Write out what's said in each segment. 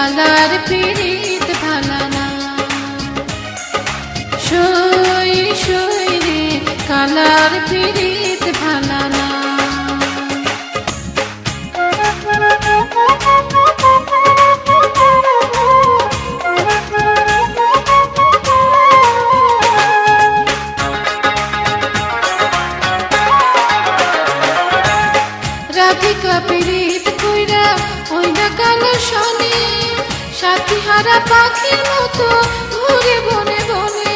Colour পীড়িত ভালা না। সই সই রে কালার পীড়িত ভালা না। রাধিকা পীড়িত কইরা ওই না কালো শনি, সাথী হারা পাখির মতো ঘুরে বনে বনে।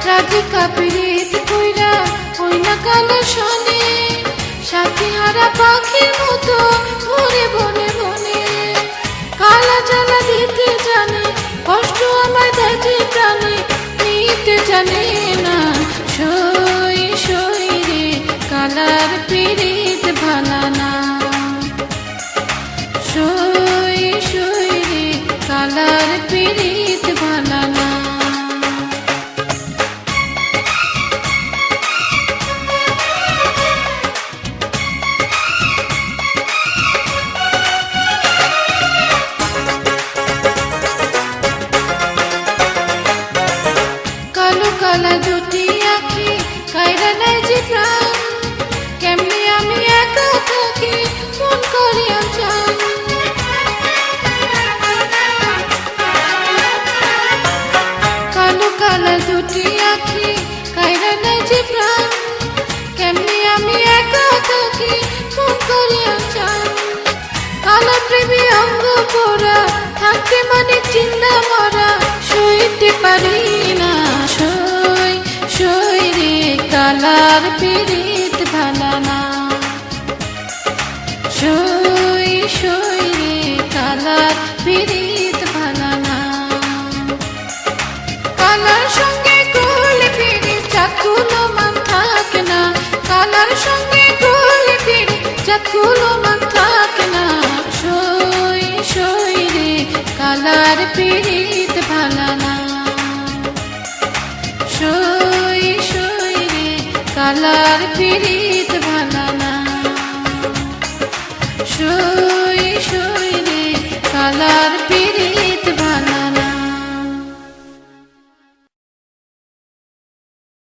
রাধিকা পীড়িত কইরা ওই না কালো শনি, সাথী হারা পাখির মতো ঘুরে বনে বনে। কালা জ্বালা দিতে জানে, কষ্ট আমায় দেয় যে প্রাণে, নিতে জানে না। সই সই রে কালার পীড়িত ভালা না। সই সই রে কালার পীড়িত ভালা না। কালো কালা দুটি আখি কাইরা নাই যে প্রাণ, কেমনি আমি একা থাকি মন করিয়া চান। কালো কালা দুটি আখি কাইরা নাই যে প্রাণ, কেমনি আমি একা থাকি মন করিয়া চান। কালা প্রেমী অঙ্গ পোড়া থাকতে মানে চিন্তা মরা, সইতে পারি না। সই সই রে কালার পীড়িত ভালা না। সই সই রে কালার পীড়িত ভালা না। কালার সঙ্গে করলে পীড়িত চাঁদগুলো মান থাকে না। কালার সঙ্গে করলে পীড়িত চাঁদগুলো মান থাকে না। সই সই রে কালার পীড়িত ভালা না। সই সই রে কালার পীড়িত ভালা না। সই সই রে কালার